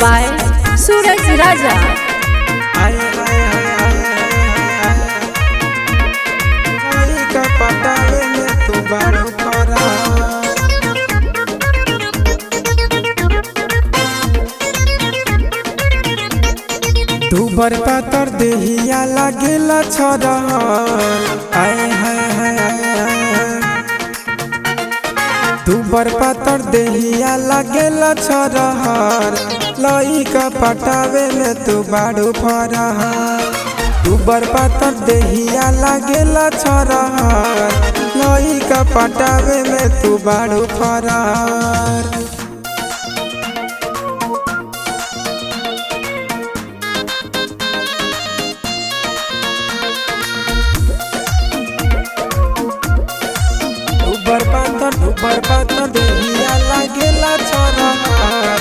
by Suraj Raja. पटावे में तू बड़ो खरा तू बर पातर देहिया लागेला छरहर आए हाय तू बर पातर देहिया लागेला छरहर लइका पटावे में तू बड़ो फरहर तू बर पातर देहिया लागेला छरहर लइका पटावे में तू बड़ो फरहर ऊपर पातर देहिया लागेला छरहर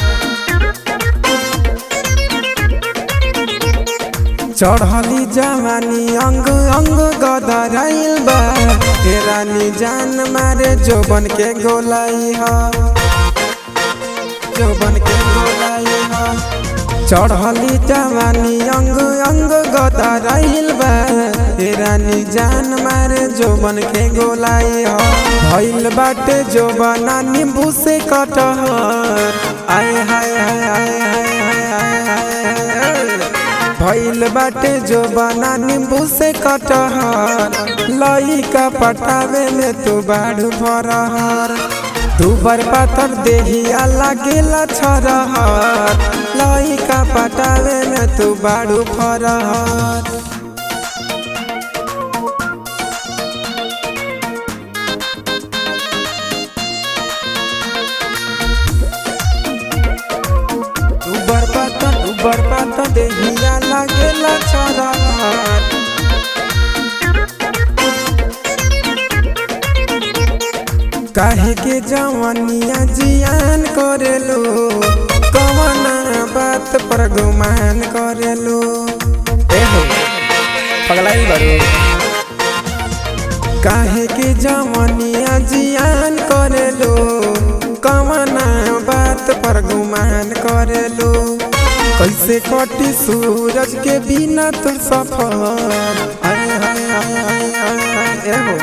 चढ़ली जवानी अंग अंग गदराइल बा हे रानी जान मारे जोबन के गोलाई हा जोबन के गोलाई हा चढ़ली जवानी अंग अंग गदराइल बा हे रानी जान मारे जोबन के गोलाई हा भइल बाटे जोबना नींबू से कटहर आए हाय हाय हाय हाय हाय भइल बाटे जोबना नींबू से कटहर लइका पटावे में तू बाड़ू फरहर तू बर पातर देहिया लागेला छरहर लइका पटावे में तू बाड़ू फरहर ऊपर पातर देहिया लागेला छरहर काहे के जवानिया जियान करेलो कवना बात पर गुमान करेलो एहो पगलाई बारू काहे के जवानिया जियान करेलो कवना बात पर गुमान करेलो कैसे कटी सूरज के बिना तुर सफर आए हाय हाय हाय एहो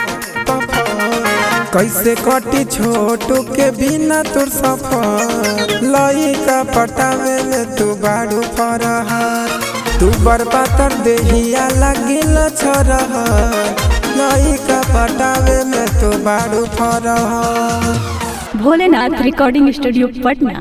कैसे कटी छोटू के बिना तुर सफर लइका पटावे में तू बाड़ू फरहर तू बर पातर देहिया लागेला छरहर लइका पटावे में तू बाड़ू फरहर। Bholenath recording studio Patna.